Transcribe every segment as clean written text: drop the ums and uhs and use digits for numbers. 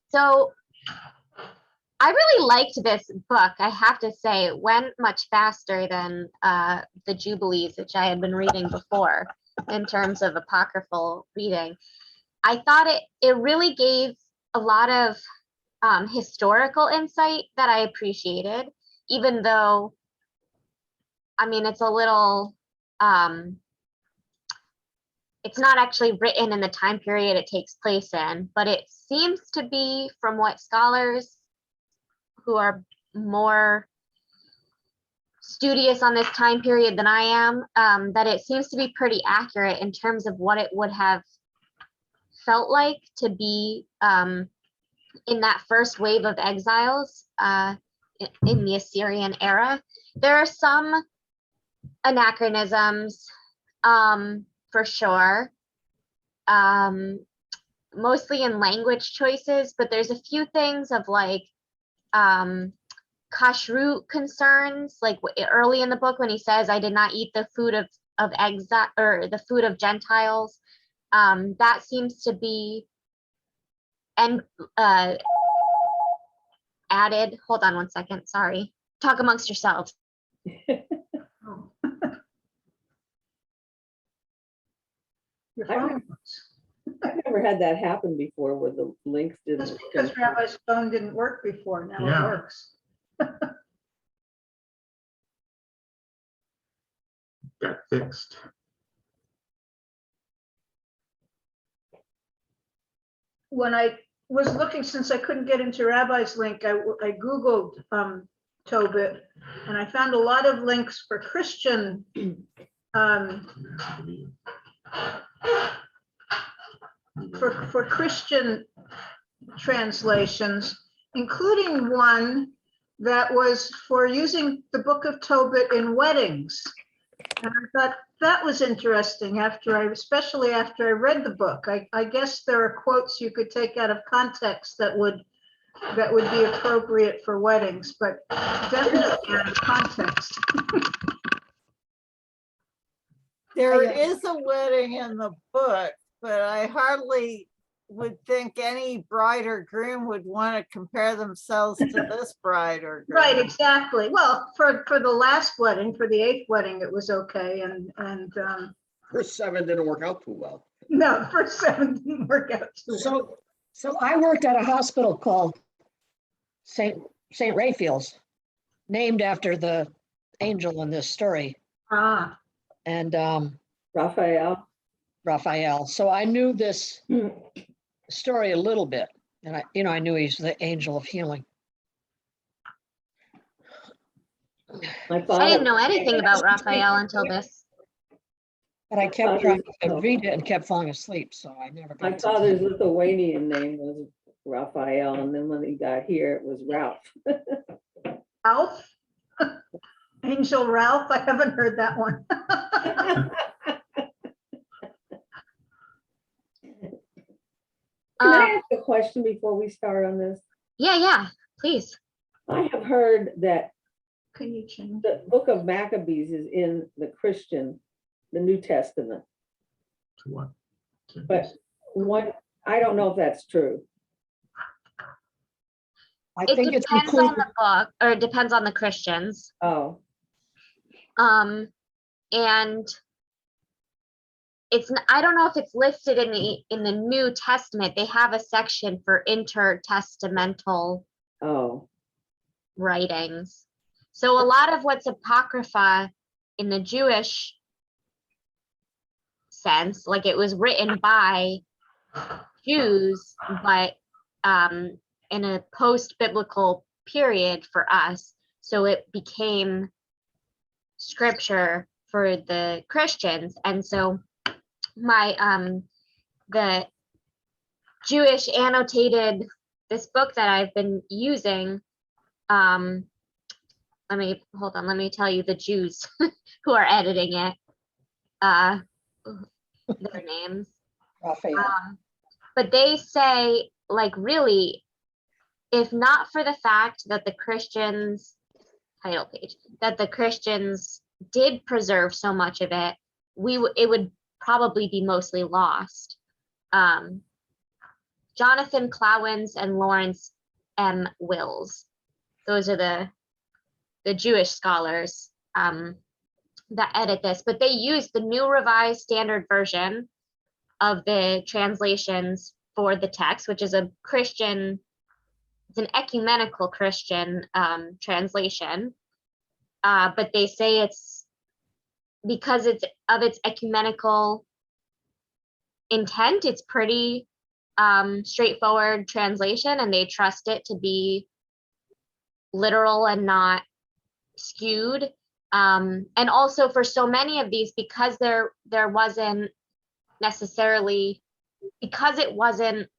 So I really liked this book. I have to say, it went much faster than the Jubilees, which I had been reading before in terms of apocryphal reading. I thought it really gave a lot of historical insight that I appreciated, even though, I mean, it's a little, it's not actually written in the time period it takes place in, but it seems to be, from what scholars who are more studious on this time period than I am, that it seems to be pretty accurate in terms of what it would have felt like to be in that first wave of exiles in the Assyrian era. There are some anachronisms, for sure, mostly in language choices, but there's a few things of like kashrut concerns, like early in the book when he says, "I did not eat the food of exile or the food of Gentiles." That seems to be added. Hold on one second. Sorry. Talk amongst yourselves. I've never had that happen before where the links didn't. That's because Rabbi's phone didn't work before. Now it works. Got fixed. When I was looking, since I couldn't get into Rabbi's link, I Googled Tobit, and I found a lot of links for Christian for Christian translations, including one that was for using the Book of Tobit in weddings. And I thought that was interesting especially after I read the book. I guess there are quotes you could take out of context that would be appropriate for weddings, but definitely out of context. There is a wedding in the book, but I hardly would think any bride or groom would want to compare themselves to this bride or groom. Right, exactly. Well, for the last wedding, for the 8th wedding, it was okay, and First 7 didn't work out too well. no, the first 7 didn't work out too well. So I worked at a hospital called St. Raphael's, named after the angel in this story. Ah, And Raphael. So I knew this story a little bit, and I knew he's the angel of healing. I didn't know anything about Raphael until this. But I kept trying to read it and kept falling asleep, so I never got My to father's Lithuanian name was Raphael, and then when he got here, it was Ralph. Ralph? Angel Ralph? I haven't heard that one. Can I ask a question before we start on this? Yeah, please. I have heard that Can you change? the Book of Maccabees is in the New Testament, To what? but I don't know if that's true. I It think it's depends on included. the book, or it depends on the Christians. Oh, And I don't know if it's listed in the New Testament. They have a section for intertestamental writings. So a lot of what's Apocrypha in the Jewish sense, like it was written by Jews, but in a post-biblical period for us. So it became scripture for the Christians. And so the Jewish annotated, this book that I've been using, let me tell you the Jews who are editing it, their names. Raphael. But they say, like, really, if not for the fact that the Christians, title page, that the Christians did preserve so much of it, it would probably be mostly lost. Jonathan Clowens and Lawrence M. Wills. Those are the Jewish scholars that edit this, but they use the New Revised Standard Version of the translations for the text, which is a Christian, it's an ecumenical Christian translation. But they say it's because it's of its ecumenical intent, it's pretty straightforward translation, and they trust it to be literal and not skewed. And also for so many of these, because there wasn't necessarily, because it wasn't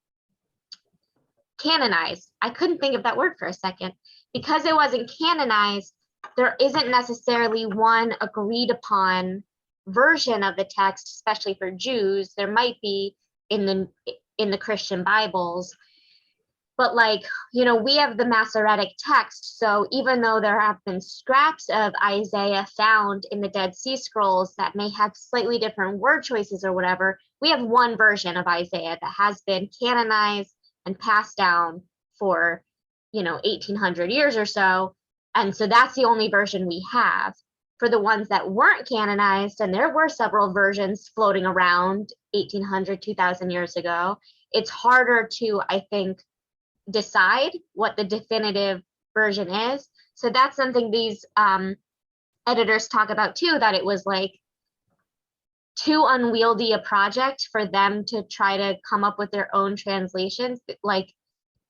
canonized, I couldn't think of that word for a second, because it wasn't canonized, there isn't necessarily one agreed upon version of the text, especially for Jews. There might be in the Christian Bibles, but like, you know, we have the Masoretic text. So even though there have been scraps of Isaiah found in the Dead Sea Scrolls that may have slightly different word choices or whatever, we have one version of Isaiah that has been canonized and passed down for, you know, 1800 years or so. And so that's the only version we have. For the ones that weren't canonized, and there were several versions floating around 1800, 2000 years ago, it's harder to, I think, decide what the definitive version is. So that's something these editors talk about too, that it was like too unwieldy a project for them to try to come up with their own translations. Like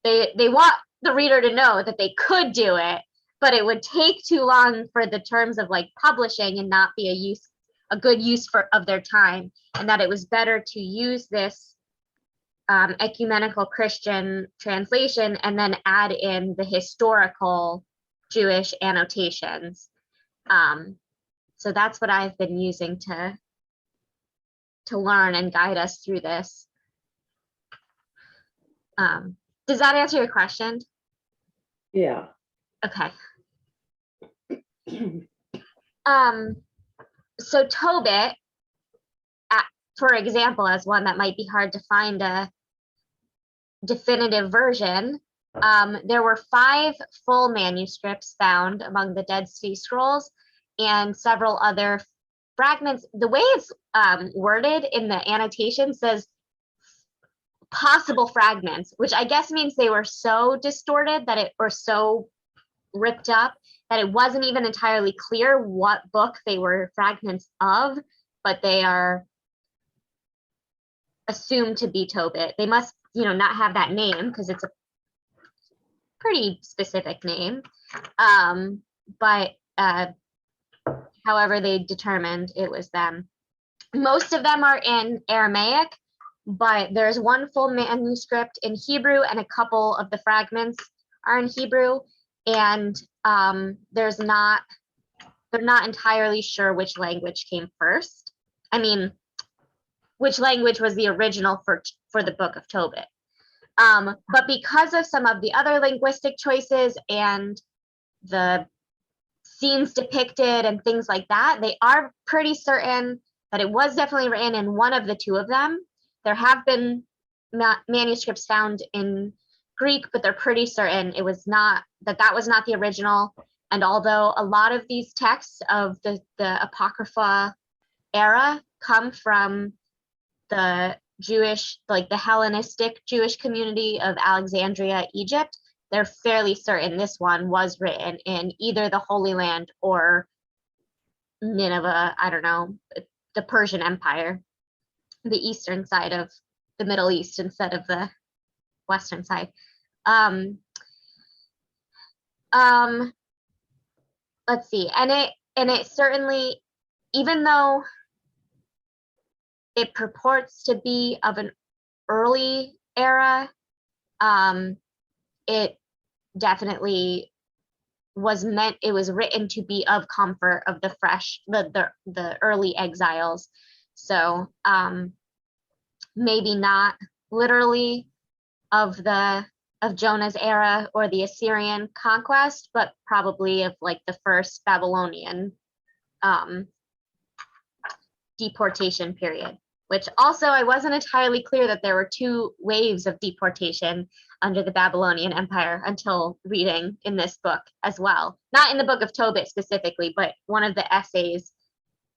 they want the reader to know that they could do it, but it would take too long for the terms of like publishing and not be a good use of their time, and that it was better to use this ecumenical Christian translation and then add in the historical Jewish annotations. So that's what I've been using to learn and guide us through this. Does that answer your question? Yeah. Okay. So Tobit, for example, as one that might be hard to find a definitive version, there were 5 full manuscripts found among the Dead Sea Scrolls and several other fragments. The way it's worded in the annotation says possible fragments, which I guess means they were so distorted that it or so ripped up that it wasn't even entirely clear what book they were fragments of, but they are assumed to be Tobit. They must, you know, not have that name because it's a pretty specific name. But however they determined it was them. Most of them are in Aramaic, but there's one full manuscript in Hebrew and a couple of the fragments are in Hebrew. And they're not entirely sure which language came first. I mean, which language was the original for the Book of Tobit. But because of some of the other linguistic choices and the scenes depicted and things like that, they are pretty certain that it was definitely written in one of the 2 of them. There have been manuscripts found in Greek, but they're pretty certain it was not, that was not the original. And although a lot of these texts of the Apocrypha era come from the Jewish, like the Hellenistic Jewish community of Alexandria, Egypt, they're fairly certain this one was written in either the Holy Land or Nineveh, I don't know, the Persian Empire, the eastern side of the Middle East instead of the western side. Let's see, and it certainly, even though it purports to be of an early era, it definitely was meant, it was written to be of comfort of the fresh, the early exiles. So maybe not literally of Jonah's era or the Assyrian conquest, but probably of like the first Babylonian deportation period. which also I wasn't entirely clear that there were two waves of deportation under the Babylonian Empire until reading in this book as well. Not in the Book of Tobit specifically, but one of the essays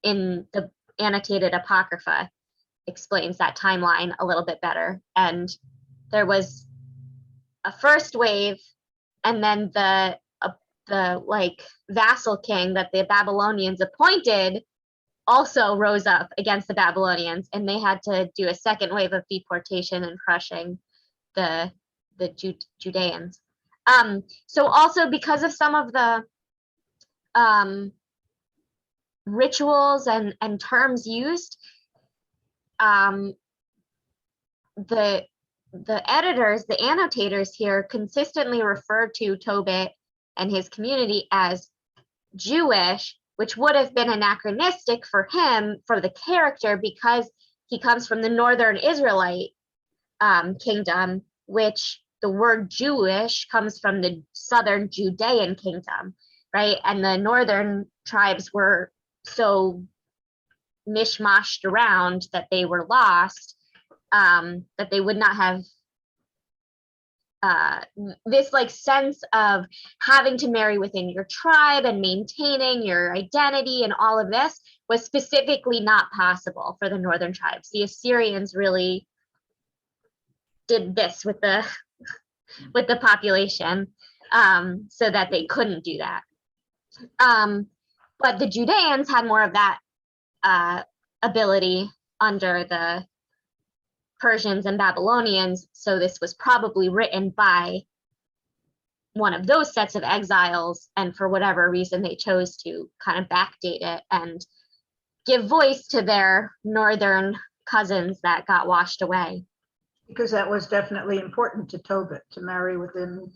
in the annotated Apocrypha explains that timeline a little bit better. And there was a first wave, and then the like vassal king that the Babylonians appointed also rose up against the Babylonians, and they had to do a second wave of deportation and crushing the Judeans. So also because of some of the rituals and terms used, the editors, the annotators here consistently refer to Tobit and his community as Jewish, which would have been anachronistic for him, for the character, because he comes from the northern Israelite kingdom, which the word Jewish comes from the southern Judean kingdom, right? And the northern tribes were so mishmashed around that they were lost, that they would not have this like sense of having to marry within your tribe and maintaining your identity, and all of this was specifically not possible for the northern tribes. The Assyrians really did this with the population, so that they couldn't do that. But the Judeans had more of that ability under the Persians and Babylonians, so this was probably written by one of those sets of exiles, and for whatever reason they chose to kind of backdate it and give voice to their northern cousins that got washed away. Because that was definitely important to Tobit, to marry within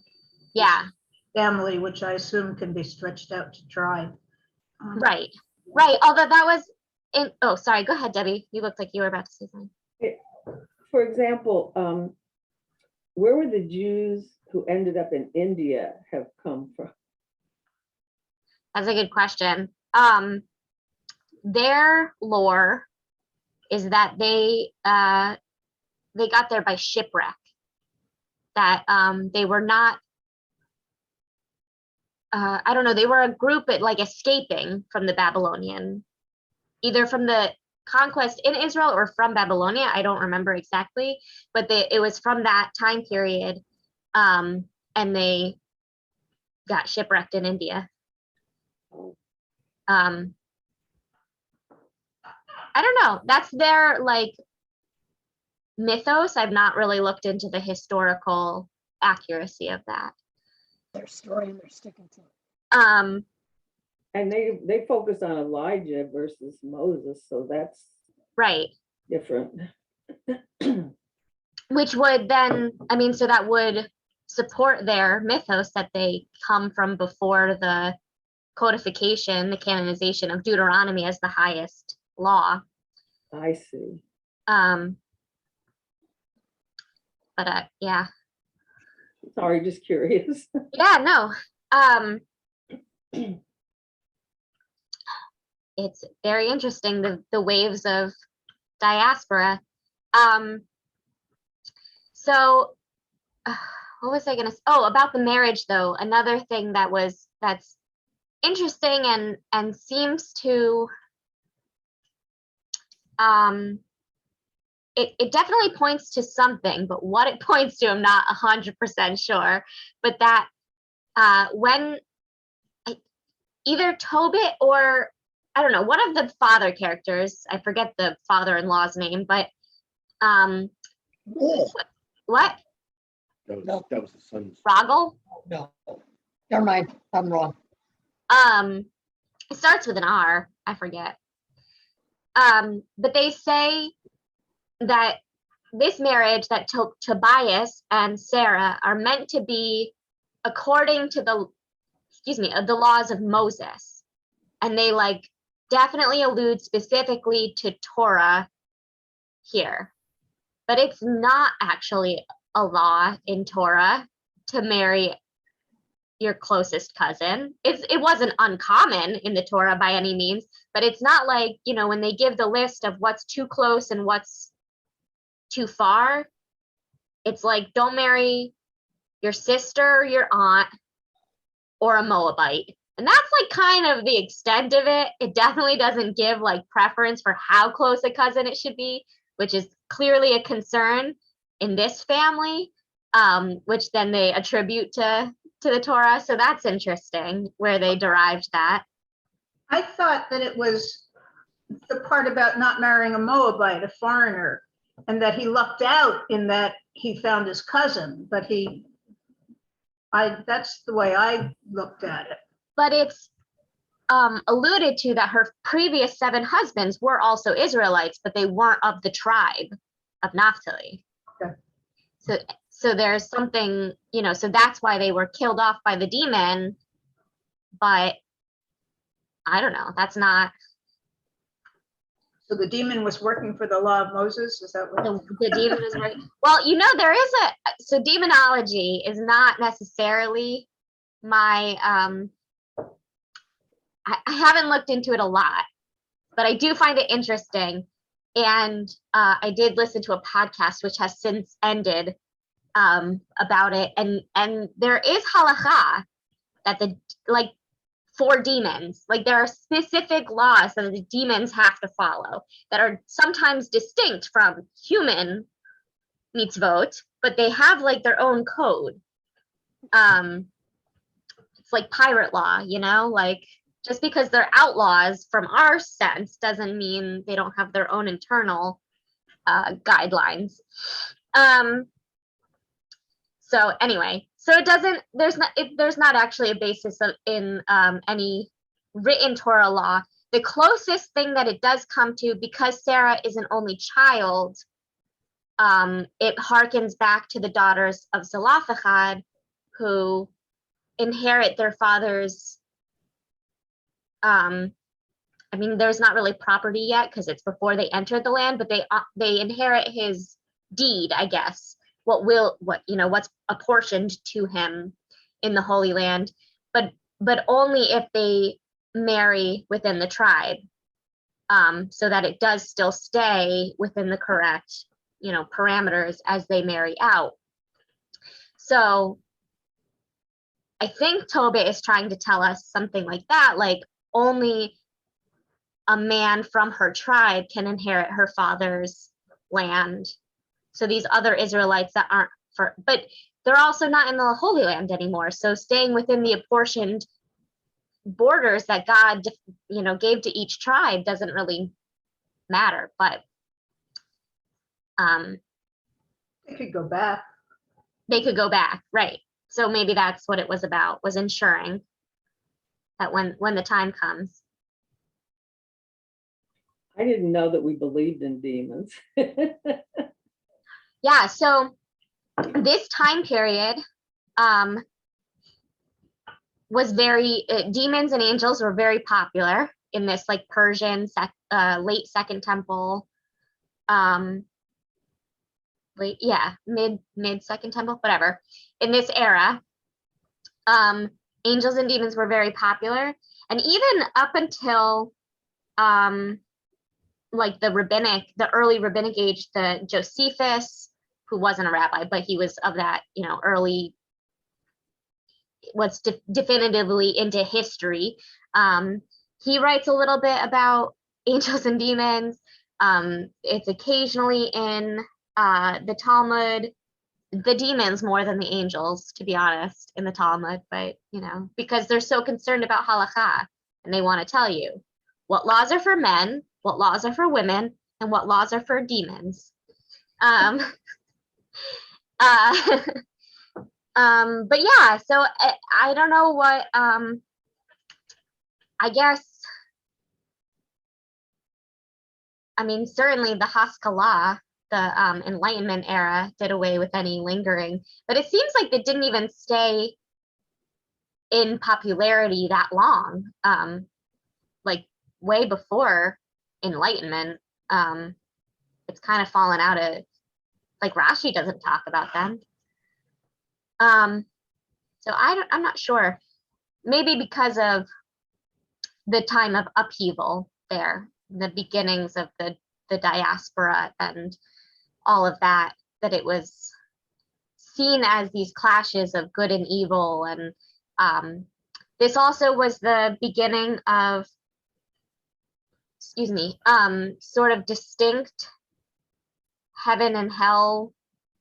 Yeah, family, which I assume can be stretched out to tribe. right. Although that was in, oh, sorry, go ahead, Debbie. You looked like you were about to say something. For example, where would the Jews who ended up in India have come from? That's a good question. Their lore is that they got there by shipwreck. That they were not, I don't know, they were a group at like escaping from the Babylonian, either from the conquest in Israel or from Babylonia. I don't remember exactly, but it was from that time period, and they got shipwrecked in India. I don't know. That's their like mythos. I've not really looked into the historical accuracy of that. Their story and they're sticking to it. And they focus on Elijah versus Moses, so that's Right. different. Which would then, I mean, so that would support their mythos that they come from before the codification, the canonization of Deuteronomy as the highest law. I see. But yeah. Sorry, just curious. Yeah, no. It's very interesting, the waves of diaspora. So what was I gonna say? Oh, about the marriage though, another thing that's interesting and seems to it definitely points to something, but what it points to I'm not 100% sure. But that when either Tobit or I don't know, one of the father characters, I forget the father-in-law's name, but Ugh, what? That was the son's. Rogel? no, never mind, I'm wrong. It starts with an R, I forget. But they say that this marriage, that Tobias and Sarah are meant to be according to the laws of Moses. And they like definitely allude specifically to Torah here. But it's not actually a law in Torah to marry your closest cousin. It wasn't uncommon in the Torah by any means, but it's not like, you know, when they give the list of what's too close and what's too far, it's like, don't marry your sister, your aunt, or a Moabite. And that's like kind of the extent of it. It definitely doesn't give like preference for how close a cousin it should be, which is clearly a concern in this family, which then they attribute to the Torah. So that's interesting where they derived that. I thought that it was the part about not marrying a Moabite, a foreigner, and that he lucked out in that he found his cousin, but that's the way I looked at it. But it's alluded to that her previous 7 husbands were also Israelites, but they weren't of the tribe of Naphtali. Okay. So there's something, you know, so that's why they were killed off by the demon. But I don't know, that's not. So the demon was working for the law of Moses? Is that what? The demon is right. Well, you know, there is so demonology is not necessarily my, I haven't looked into it a lot, but I do find it interesting. And I did listen to a podcast, which has since ended, about it. And there is halakha that for demons, like there are specific laws that the demons have to follow that are sometimes distinct from human mitzvot, but they have like their own code. It's like pirate law, you know, like just because they're outlaws from our sense doesn't mean they don't have their own internal guidelines. So anyway, so it doesn't, there's not actually a basis in any written Torah law. The closest thing that it does come to, because Sarah is an only child, it harkens back to the daughters of Zelophehad, who inherit their father's, I mean, there's not really property yet because it's before they entered the land, but they inherit his deed, I guess. What's apportioned to him in the Holy Land, but only if they marry within the tribe, so that it does still stay within the correct, parameters as they marry out. So I think Tobit is trying to tell us something like that, like only a man from her tribe can inherit her father's land. So these other Israelites that aren't but they're also not in the Holy Land anymore. So staying within the apportioned borders that God, gave to each tribe doesn't really matter. But They could go back. They could go back, right? So maybe that's what it was about, was ensuring that when the time comes. I didn't know that we believed in demons. Yeah, so this time period was demons and angels were very popular in this like Persian late Second Temple, mid Second Temple, whatever. In this era, angels and demons were very popular, and even up until like the early rabbinic age, the Josephus, who wasn't a rabbi, but he was of that, early, what's definitively into history. He writes a little bit about angels and demons. It's occasionally in the Talmud, the demons more than the angels, to be honest, in the Talmud, but, because they're so concerned about halakha, and they want to tell you what laws are for men, what laws are for women, and what laws are for demons. But yeah, so I don't know what, I guess, I mean, certainly the Haskalah, the Enlightenment era, did away with any lingering, but it seems like it didn't even stay in popularity that long, like way before Enlightenment. It's kind of fallen out of, like Rashi doesn't talk about them. So I'm not sure. Maybe because of the time of upheaval there, the beginnings of the diaspora and all of that, that it was seen as these clashes of good and evil. And this also was the beginning of, excuse me, sort of distinct heaven and hell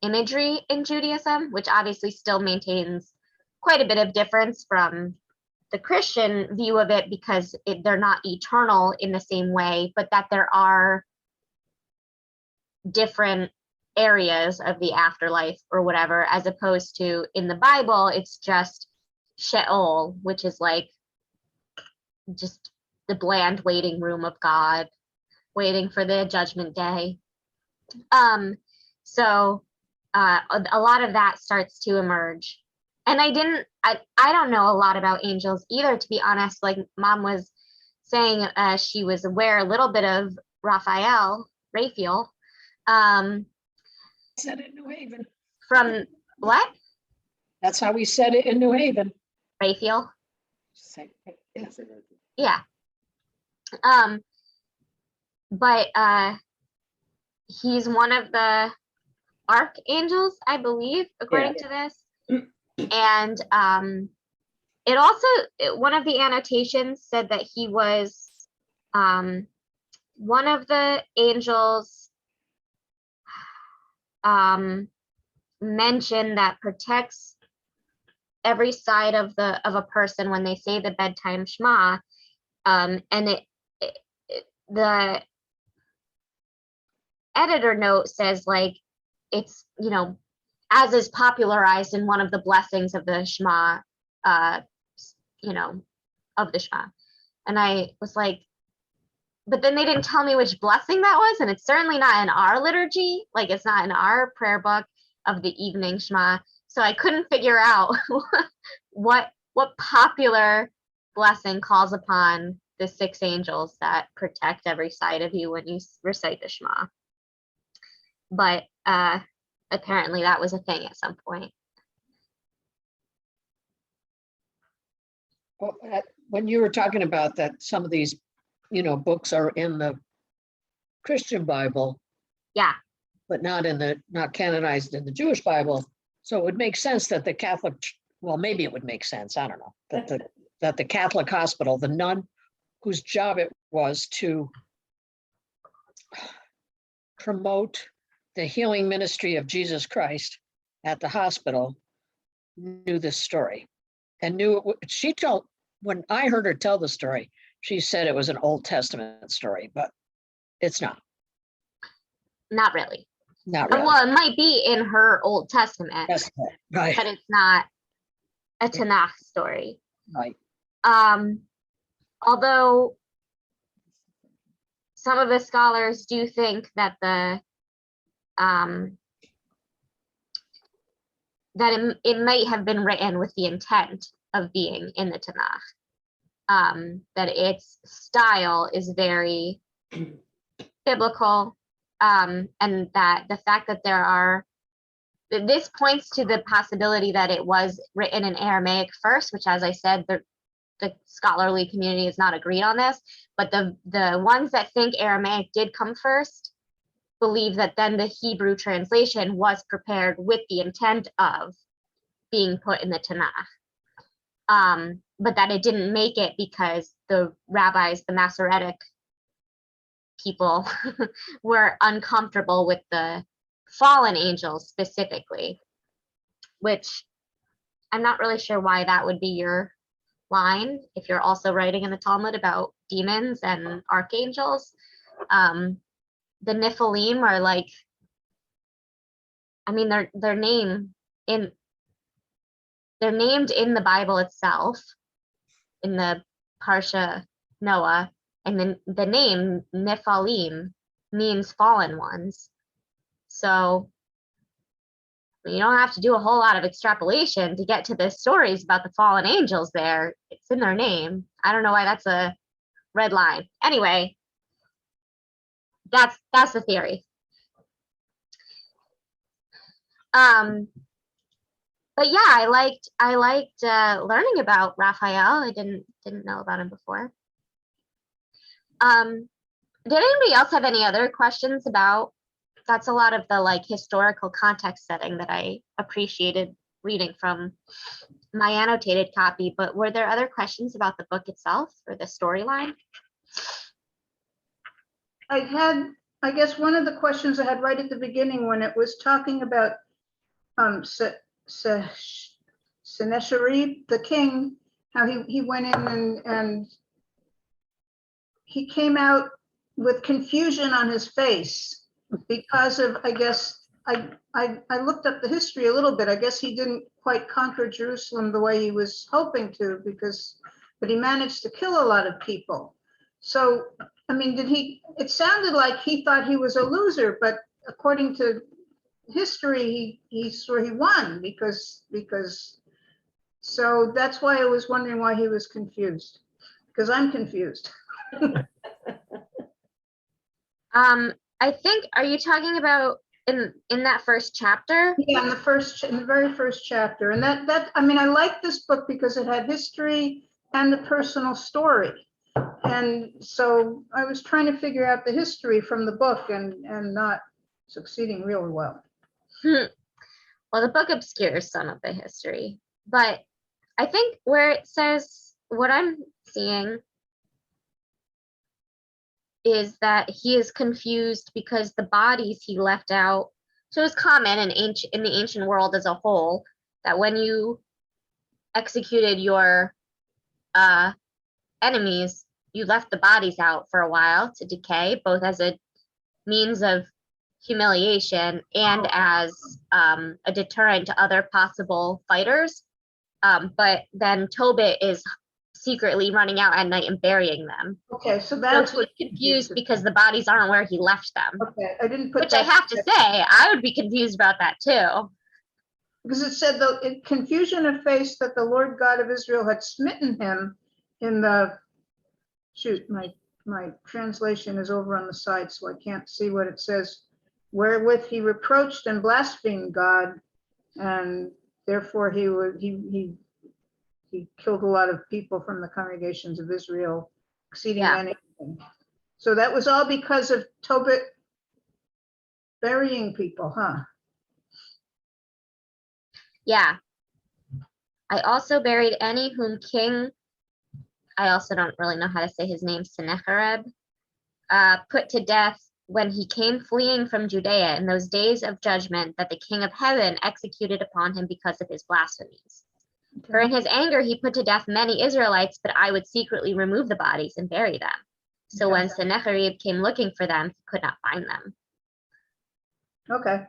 imagery in Judaism, which obviously still maintains quite a bit of difference from the Christian view of it, because they're not eternal in the same way, but that there are different areas of the afterlife or whatever, as opposed to in the Bible, it's just Sheol, which is like just the bland waiting room of God, waiting for the judgment day. So a lot of that starts to emerge. And I don't know a lot about angels either, to be honest. Like Mom was saying, she was aware a little bit of Raphael. Said it in New Haven. From what? That's how we said it in New Haven. Raphael? Yeah. Yeah. But he's one of the archangels, I believe, according to this. And it also, one of the annotations said that he was one of the angels mentioned that protects every side of a person when they say the bedtime Shema. And the editor note says, like, it's, you know, as is popularized in one of the blessings of the Shema, you know, of the Shema. And I was like, but then they didn't tell me which blessing that was, and it's certainly not in our liturgy, like it's not in our prayer book of the evening Shema. So I couldn't figure out what popular blessing calls upon the 6 angels that protect every side of you when you recite the Shema. But apparently that was a thing at some point. Well, when you were talking about that, some of these, you know, books are in the Christian Bible. Yeah. But not canonized in the Jewish Bible. So it would make sense that the Catholic, well, maybe it would make sense, I don't know, that the Catholic hospital, the nun whose job it was to promote the healing ministry of Jesus Christ at the hospital, knew this story and when I heard her tell the story, she said it was an Old Testament story, but it's not. Not really. Not really. Well, it might be in her Old Testament, Right. but it's not a Tanakh story. Right. Although some of the scholars do think that that it might have been written with the intent of being in the Tanakh. That its style is very biblical, and that the fact that this points to the possibility that it was written in Aramaic first, which, as I said, the scholarly community is not agreed on this, but the ones that think Aramaic did come first believe that then the Hebrew translation was prepared with the intent of being put in the Tanakh. But that it didn't make it because the rabbis, the Masoretic people, were uncomfortable with the fallen angels specifically, which I'm not really sure why that would be your line if you're also writing in the Talmud about demons and archangels. The Nephilim are like, I mean, they're named in the Bible itself, in the Parsha Noah, and then the name Nephilim means fallen ones. So you don't have to do a whole lot of extrapolation to get to the stories about the fallen angels there. It's in their name. I don't know why that's a red line. Anyway, that's the theory. But yeah, I liked learning about Raphael. I didn't know about him before. Did anybody else have any other questions about? That's a lot of the like historical context setting that I appreciated reading from my annotated copy. But were there other questions about the book itself or the storyline? I guess one of the questions I had right at the beginning when it was talking about Sennacherib, the king, how he went in and he came out with confusion on his face because of, I guess, I looked up the history a little bit. I guess he didn't quite conquer Jerusalem the way he was hoping to, but he managed to kill a lot of people. So, I mean, it sounded like he thought he was a loser, but according to history, he won because, so that's why I was wondering why he was confused, because I'm confused. I think, are you talking about in that first chapter? Yeah, in the very first chapter. And that I mean, I like this book because it had history and the personal story. And so I was trying to figure out the history from the book and not succeeding really well. Well, the book obscures some of the history, but I think where it says, what I'm seeing is that he is confused because the bodies he left out. So it's common in the ancient world as a whole that when you executed your enemies, you left the bodies out for a while to decay, both as a means of humiliation and as a deterrent to other possible fighters. But then Tobit is secretly running out at night and burying them. Okay, so So that's he's what confused because the bodies aren't where he left them. Okay, I didn't put Which I that have to say, I would be confused about that too. because it said the confusion of face that the Lord God of Israel had smitten him in the, shoot, my translation is over on the side, so I can't see what it says. Wherewith he reproached and blasphemed God, and therefore he killed a lot of people from the congregations of Israel, exceeding Yeah. many. So that was all because of Tobit burying people, huh? Yeah. I also buried any whom king, I also don't really know how to say his name, Sennacherib, put to death when he came fleeing from Judea in those days of judgment that the king of heaven executed upon him because of his blasphemies. For in his anger he put to death many Israelites, but I would secretly remove the bodies and bury them. So when Sennacherib came looking for them, he could not find them. Okay.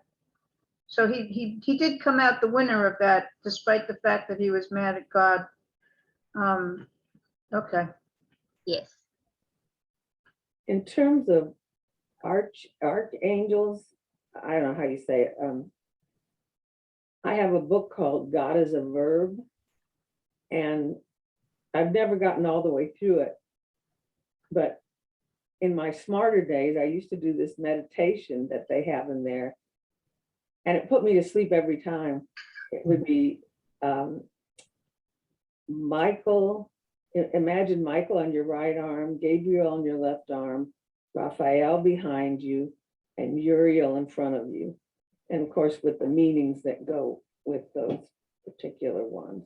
So he did come out the winner of that, despite the fact that he was mad at God. Okay. Yes. In terms of archangels, I don't know how you say it. I have a book called God is a Verb, and I've never gotten all the way through it. But in my smarter days, I used to do this meditation that they have in there, and it put me to sleep every time. It would be Michael, imagine Michael on your right arm, Gabriel on your left arm, Raphael behind you, and Uriel in front of you. And of course, with the meanings that go with those particular ones.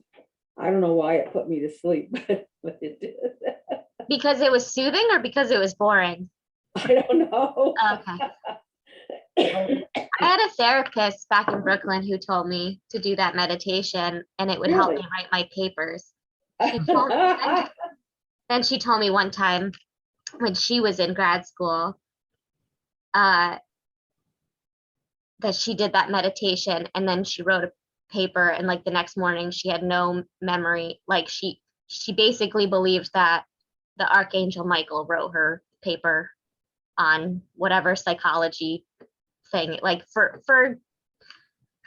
I don't know why it put me to sleep, but it did. Because it was soothing or because it was boring? I don't know. Okay. I had a therapist back in Brooklyn who told me to do that meditation and it would help me Really? write my papers. Then she told me one time when she was in grad school that she did that meditation and then she wrote a paper and like the next morning she had no memory. Like she basically believed that the Archangel Michael wrote her paper on whatever psychology thing, like for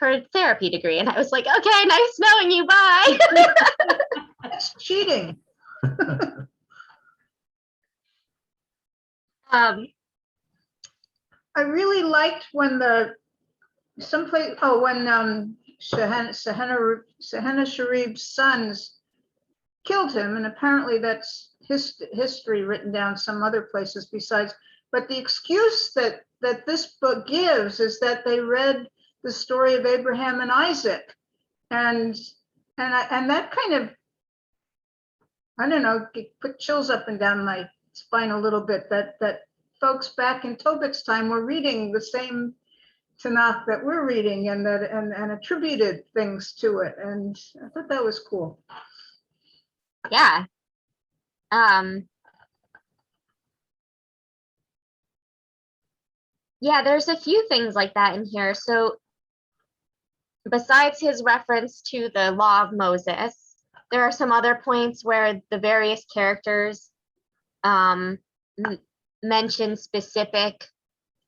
her therapy degree. And I was like, okay, nice knowing you, bye. That's cheating. I really liked when when Sennacherib's sons killed him, and apparently that's history written down some other places besides. But the excuse that this book gives is that they read the story of Abraham and Isaac, and that kind of, I don't know, put chills up and down my spine a little bit. That folks back in Tobit's time were reading the same Tanakh that we're reading, and attributed things to it, and I thought that was cool. Yeah. Yeah, there's a few things like that in here. So besides his reference to the law of Moses, there are some other points where the various characters mention specific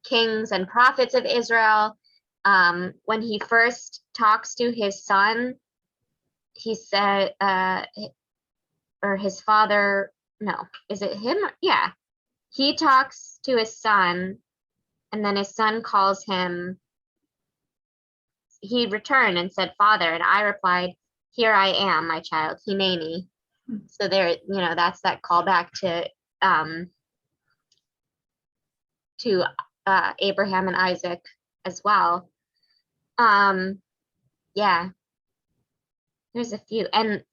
kings and prophets of Israel. When he first talks to his son, he said, or his father, no, is it him? Yeah. He talks to his son, and then his son calls him. He returned and said, "Father," and I replied, "Here I am, my child, Hineni." So there, that's that callback to Abraham and Isaac as well. Yeah, there's a few. And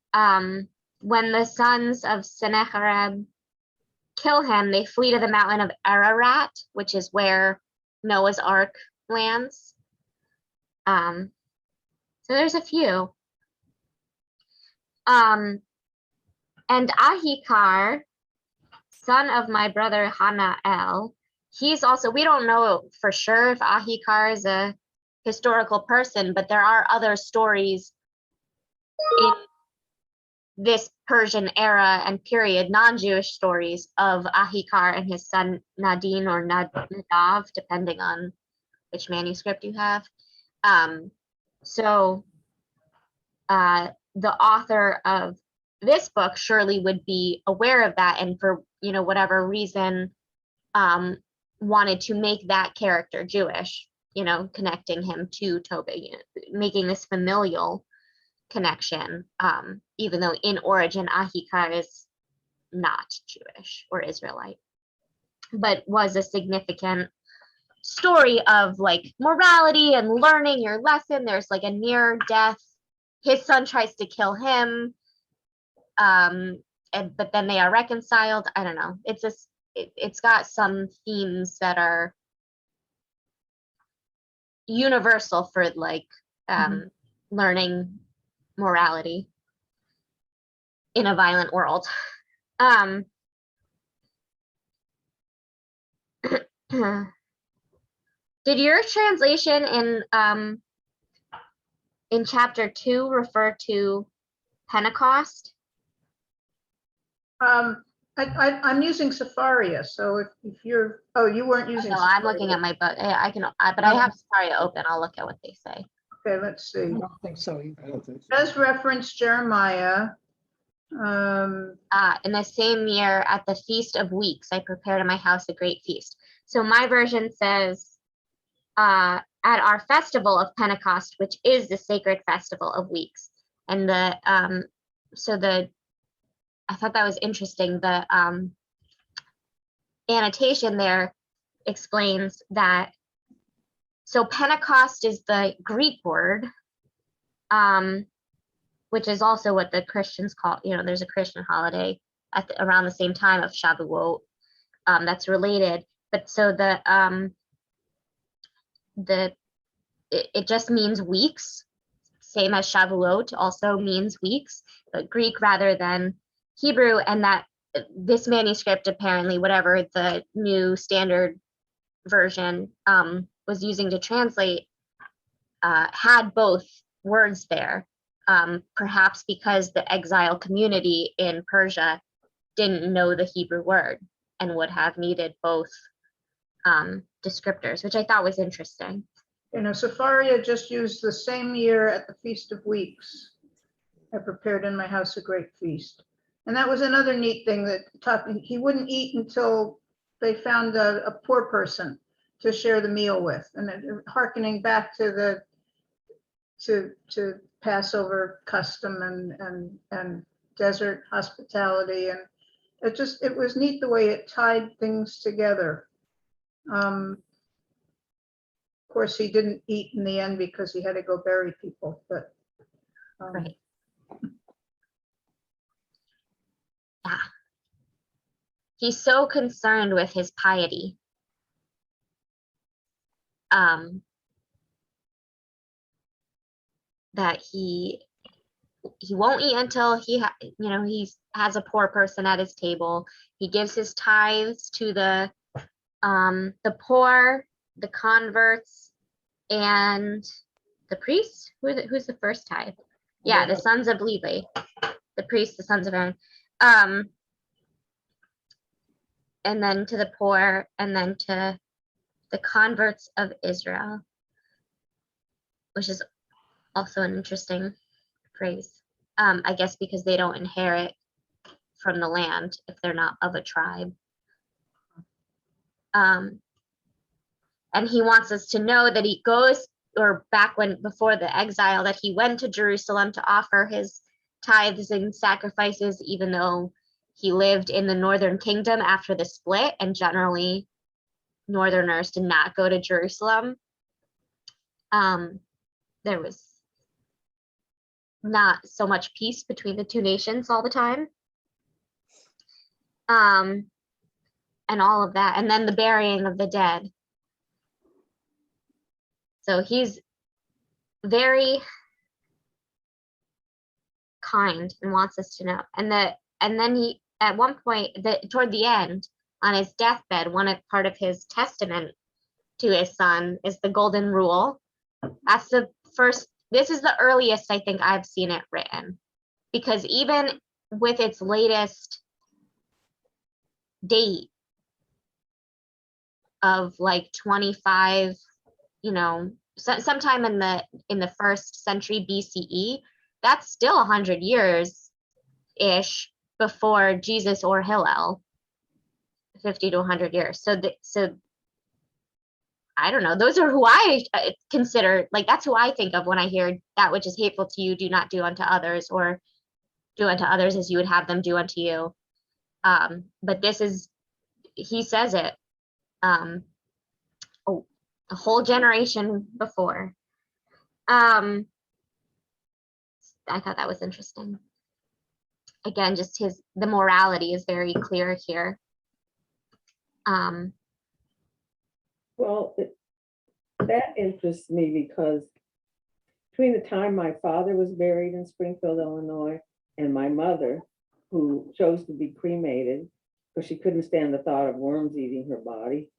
when the sons of Sennacherib kill him, they flee to the mountain of Ararat, which is where Noah's Ark lands. So there's a few. And Ahikar, son of my brother Hanael, he's also, we don't know for sure if Ahikar is a historical person, but there are other stories in this Persian era and period, non-Jewish stories of Ahikar and his son Nadin or Nadav, depending on which manuscript you have. So the author of this book surely would be aware of that, and for whatever reason wanted to make that character Jewish, connecting him to Tobit, making this familial connection, even though in origin Ahikar is not Jewish or Israelite, but was a significant story of like morality and learning your lesson. There's like a near death. His son tries to kill him, but then they are reconciled. I don't know. It's got some themes that are universal for like learning morality in a violent world. Did your translation in chapter 2 refer to Pentecost? I'm using Safaria, so if you're, oh, you weren't using. No, I'm looking at my book. I can, but I have Safaria open. I'll look at what they say. Okay, let's see. I don't think so either. I don't think so. Does reference Jeremiah. In the same year, at the Feast of Weeks, I prepared in my house a great feast. So my version says, at our festival of Pentecost, which is the sacred festival of weeks. And I thought that was interesting. The annotation there explains that, so Pentecost is the Greek word, which is also what the Christians call, there's a Christian holiday around the same time of Shavuot that's related. But so it just means weeks, same as Shavuot also means weeks, but Greek rather than Hebrew, and that this manuscript, apparently, whatever the New Standard Version was using to translate, had both words there, perhaps because the exile community in Persia didn't know the Hebrew word and would have needed both descriptors, which I thought was interesting. Safaria just used the same year at the Feast of Weeks. I prepared in my house a great feast. And that was another neat thing that he wouldn't eat until they found a poor person to share the meal with. And hearkening back to the to Passover custom and desert hospitality. And it was neat the way it tied things together. Of course, he didn't eat in the end because he had to go bury people, but. Right. Yeah. He's so concerned with his piety. That he won't eat until he has a poor person at his table. He gives his tithes to the poor, the converts, and the priests. Who's the first tithe? Yeah, the sons of Levi, the priests, the sons of Aaron. And then to the poor, and then to the converts of Israel, which is also an interesting phrase. I guess because they don't inherit from the land if they're not of a tribe. And he wants us to know that he goes, or back before the exile, that he went to Jerusalem to offer his tithes and sacrifices, even though he lived in the northern kingdom after the split, and generally northerners did not go to Jerusalem. There was not so much peace between the two nations all the time. And all of that, and then the burying of the dead. So he's very kind and wants us to know. And then he, at one point, toward the end, on his deathbed, part of his testament to his son is the golden rule. That's the first. This is the earliest I think I've seen it written, because even with its latest date of like 25, sometime in the 1st century BCE, that's still 100 years ish before Jesus or Hillel, 50 to 100 years. So I don't know. Those are who I consider, like, that's who I think of when I hear that which is hateful to you, do not do unto others, or do unto others as you would have them do unto you. But this is, he says it, a whole generation before. I thought that was interesting. Again, just the morality is very clear here. Well, that interests me because between the time my father was buried in Springfield, Illinois, and my mother, who chose to be cremated because she couldn't stand the thought of worms eating her body,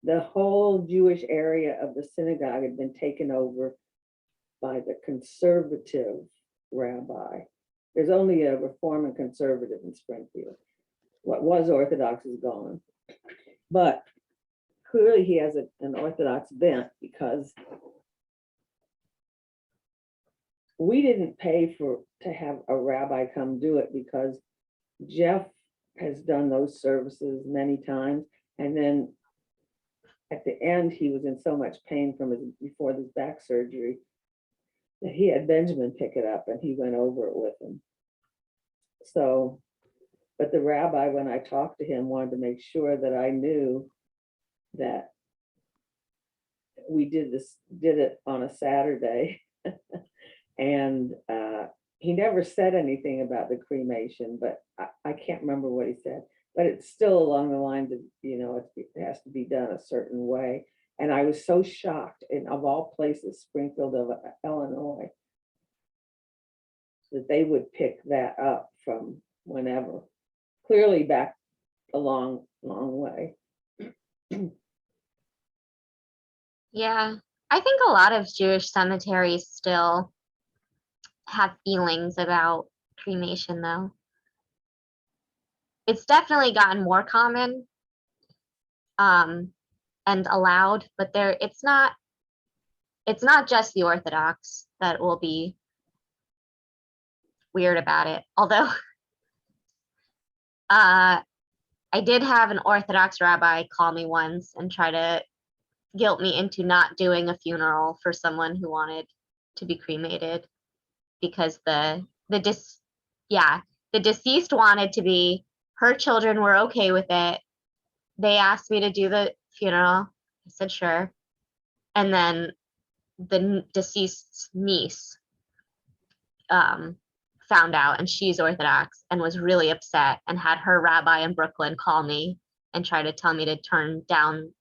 the whole Jewish area of the synagogue had been taken over by the conservative rabbi. There's only a Reform and conservative in Springfield. What was Orthodox is gone. But clearly he has an Orthodox bent, because we didn't pay to have a rabbi come do it, because Jeff has done those services many times. And then at the end, he was in so much pain before his back surgery that he had Benjamin pick it up, and he went over it with him. So, but the rabbi, when I talked to him, wanted to make sure that I knew that we did it on a Saturday. And he never said anything about the cremation, but I can't remember what he said. But it's still along the lines of, it has to be done a certain way. And I was so shocked, and of all places, Springfield, Illinois, that they would pick that up from whenever. Clearly back a long, long way. Yeah, I think a lot of Jewish cemeteries still have feelings about cremation, though. It's definitely gotten more common and allowed, but it's not just the Orthodox that will be weird about it. Although I did have an Orthodox rabbi call me once and try to guilt me into not doing a funeral for someone who wanted to be cremated because the deceased wanted to be. Her children were okay with it. They asked me to do the funeral. I said sure. And then the deceased's niece found out, and she's Orthodox and was really upset and had her rabbi in Brooklyn call me and try to tell me to turn down.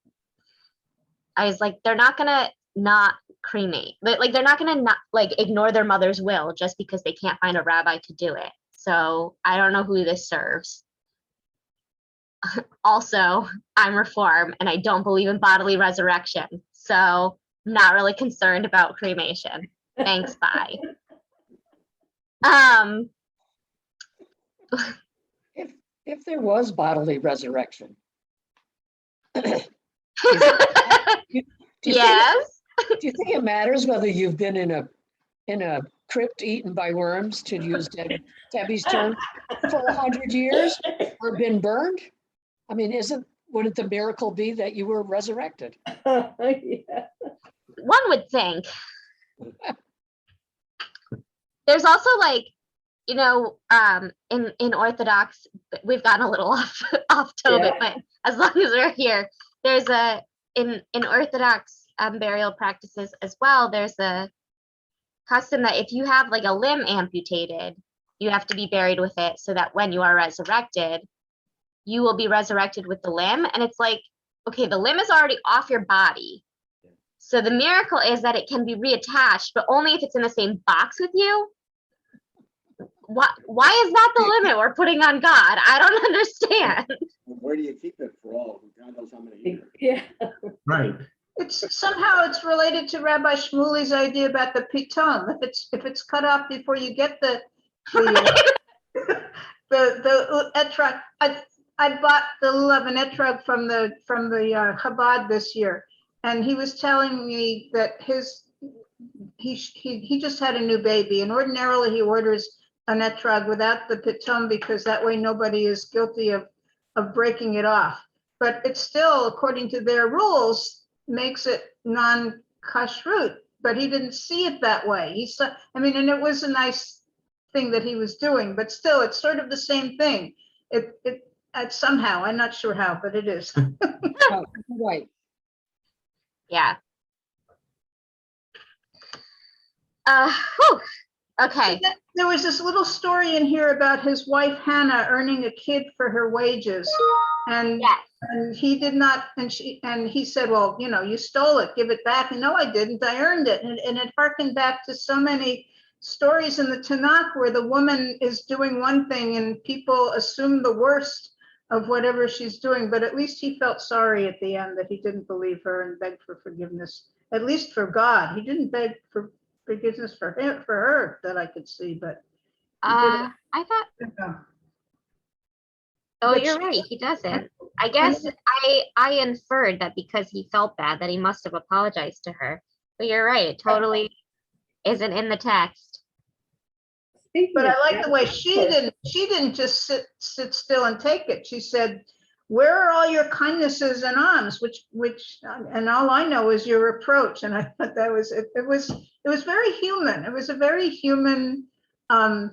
I was like, they're not gonna not cremate. Like they're not gonna not like ignore their mother's will just because they can't find a rabbi to do it. So I don't know who this serves. Also, I'm Reform and I don't believe in bodily resurrection. So I'm not really concerned about cremation. Thanks, bye. If there was bodily resurrection. Do you Yes. do you think it matters whether you've been in a crypt eaten by worms, to use Debbie's term, for 100 years or been burned? I mean, wouldn't the miracle be that you were resurrected? Yeah. One would think. There's also like, in Orthodox, we've gotten a little off Tobit, Yeah. but as long as we're here, there's in Orthodox burial practices as well, there's a custom that if you have like a limb amputated, you have to be buried with it so that when you are resurrected, you will be resurrected with the limb. And it's like, okay, the limb is already off your body. So the miracle is that it can be reattached, but only if it's in the same box with you. Why is that the limit we're putting on God? I don't understand. Where do you keep it for all? God knows how many years. Yeah. Right. It's related to Rabbi Shmuley's idea about the piton. If it's cut off before you get the etrog. I bought the Lulavan etrog from the Chabad this year, and he was telling me that he just had a new baby, and ordinarily he orders an etrog without the piton because that way nobody is guilty of breaking it off. But it still, according to their rules, makes it non-kashrut. But he didn't see it that way. He saw, and it was a nice thing that he was doing, but still, it's sort of the same thing. It somehow, I'm not sure how, but it is. Oh, right. Yeah. Whew. Okay. There was this little story in here about his wife Hannah earning a kid for her wages, and Yes. and he did not, and he said, well, you stole it, give it back. And no, I didn't, I earned it. And it harkened back to so many stories in the Tanakh where the woman is doing one thing and people assume the worst of whatever she's doing. But at least he felt sorry at the end that he didn't believe her and begged for forgiveness, at least for God. He didn't beg for forgiveness for her that I could see, but I thought, oh, But you're she- right. He doesn't. I guess I inferred that because he felt bad that he must have apologized to her. But you're right. It totally isn't in the text. Speaking But I of like the way she didn't just sit still and take it. She said, where are all your kindnesses and alms, which and all I know is your reproach. And I thought that was it was very human. It was a very human marital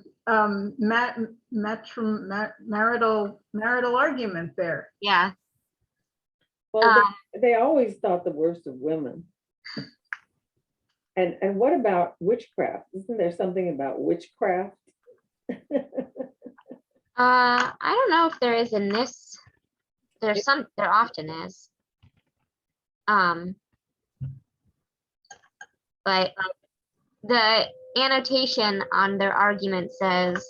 argument there. Yeah. Well, they always thought the worst of women. And what about witchcraft? Isn't there something about witchcraft? I don't know if there is in this. There often is. But the annotation on their argument says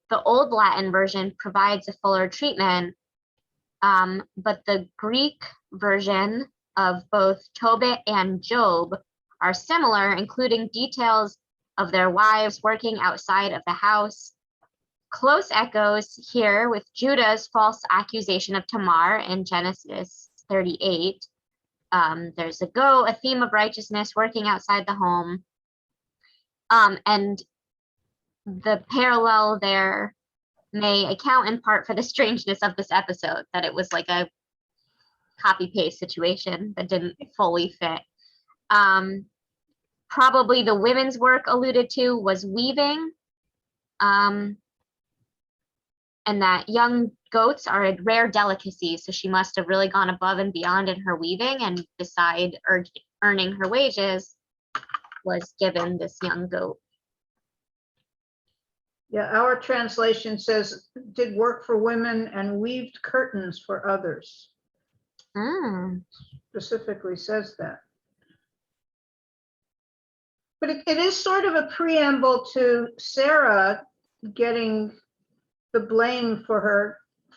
the old Latin version provides a fuller treatment, but the Greek version of both Tobit and Job are similar, including details of their wives working outside of the house. Close echoes here with Judah's false accusation of Tamar in Genesis 38. There's a theme of righteousness working outside the home. And the parallel there may account in part for the strangeness of this episode, that it was like a copy paste situation that didn't fully fit. Probably the women's work alluded to was weaving. And that young goats are a rare delicacy, so she must have really gone above and beyond in her weaving, and beside earning her wages was given this young goat. Yeah, our translation says, did work for women and weaved curtains for others. Specifically says that. But it is sort of a preamble to Sarah getting the blame for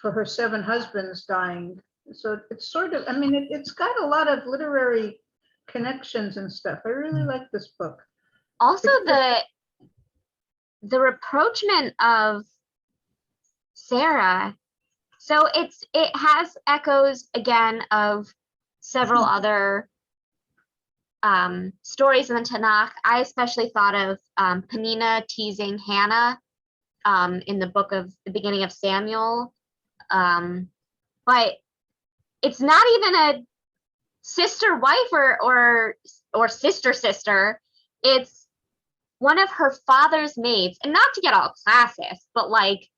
her 7 husbands dying. So it's sort of, I mean, it's got a lot of literary connections and stuff. I really like this book. Also, the rapprochement of Sarah. So it has echoes again of several other stories in the Tanakh. I especially thought of Peninnah teasing Hannah in the beginning of Samuel. But it's not even a sister wife or sister. It's one of her father's maids, and not to get all classist, but like,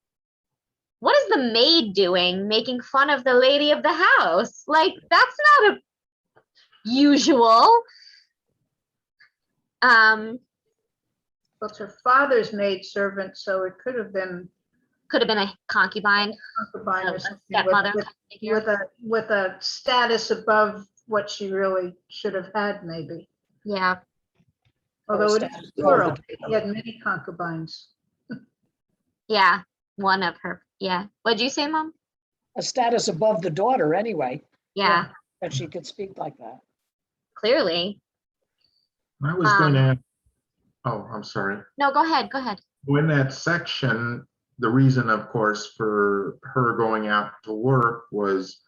what is the maid doing making fun of the lady of the house? Like, that's not a usual. Well, it's her father's maidservant, so it could have been a concubine, concubine or a something stepmother figure. with a status above what she really should have had, maybe. Yeah. Although it status is plural, above he had many concubines. Yeah, one of her. Yeah. What'd you say, Mom? A status above the daughter anyway, Yeah, that she could speak like that. clearly. I was going to, oh, I'm sorry. No, go ahead. Go ahead. In that section, the reason, of course, for her going out to work was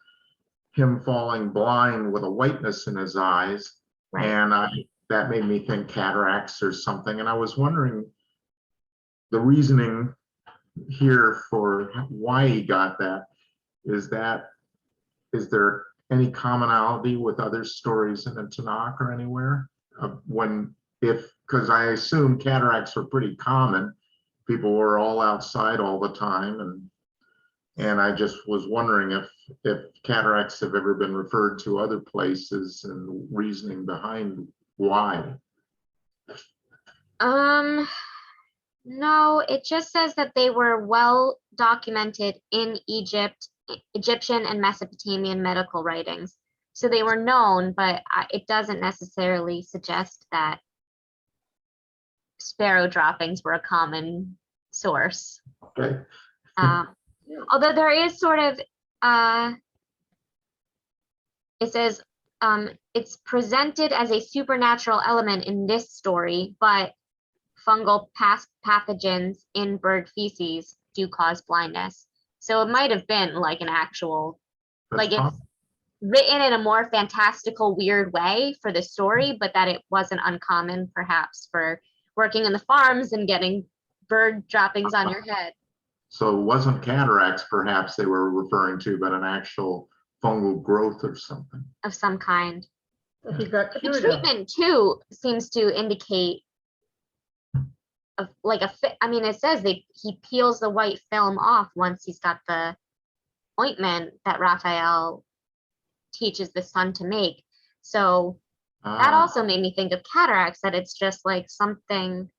him falling blind with a whiteness in his eyes. Right. And that made me think cataracts or something. And I was wondering the reasoning here for why he got that. Is there any commonality with other stories in the Tanakh or anywhere? Because I assume cataracts were pretty common. People were all outside all the time, and I just was wondering if cataracts have ever been referred to other places and reasoning behind why. No, it just says that they were well documented in Egyptian and Mesopotamian medical writings. So they were known, but it doesn't necessarily suggest that sparrow droppings were a common source. Okay. Although there is sort of, it says it's presented as a supernatural element in this story, but fungal pathogens in bird feces do cause blindness. So it might have been like an actual, like it's written in a more fantastical, weird way for the story, but that it wasn't uncommon perhaps for working in the farms and getting bird droppings on your head. So it wasn't cataracts perhaps they were referring to, but an actual fungal growth or something. Of some kind. He got The cured of. treatment too seems to indicate it says he peels the white film off once he's got the ointment that Raphael teaches the son to make. So that also made me think of cataracts, that it's just like something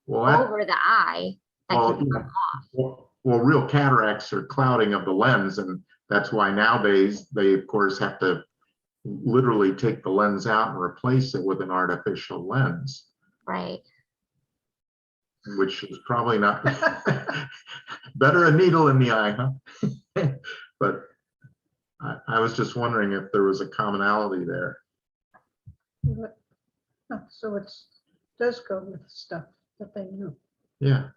over the eye that can come off. Well, real cataracts are clouding of the lens, and that's why nowadays they, of course, have to literally take the lens out and replace it with an artificial lens. Right. Which is probably not better a needle in the eye, huh? But I was just wondering if there was a commonality there. So it does go with stuff that they knew. Yeah.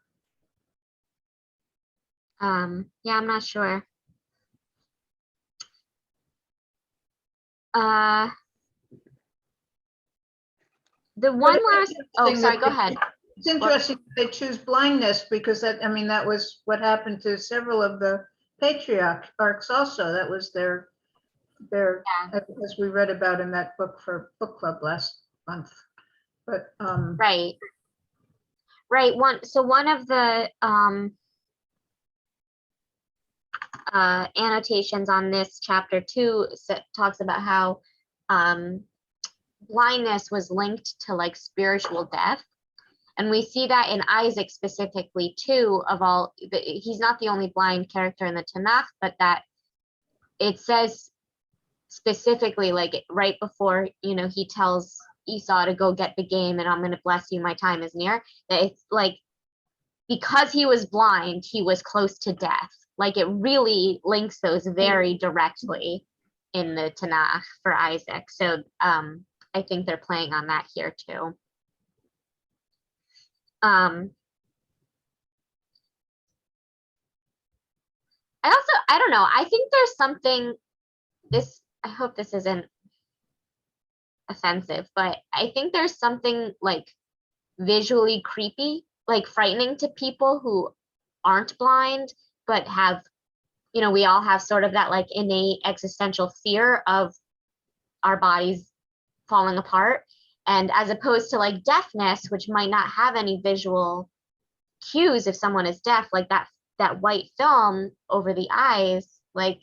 Yeah, I'm not sure. The one last, sorry, go ahead. It's interesting they choose blindness because that was what happened to several of the patriarchs also. That was their They're, Yeah. as we read about in that book for book club last month. But, Right. Right. One of the annotations on this chapter 2 talks about how blindness was linked to like spiritual death. And we see that in Isaac specifically too, he's not the only blind character in the Tanakh, but that it says specifically, like right before, he tells Esau to go get the game and I'm going to bless you, my time is near, that it's like, because he was blind, he was close to death. Like it really links those very directly in the Tanakh for Isaac. So I think they're playing on that here too. I don't know. I think there's something, I hope this isn't offensive, but I think there's something like visually creepy, like frightening to people who aren't blind, but have, we all have sort of that like innate existential fear of our bodies falling apart. And as opposed to like deafness, which might not have any visual cues if someone is deaf, like that white film over the eyes, like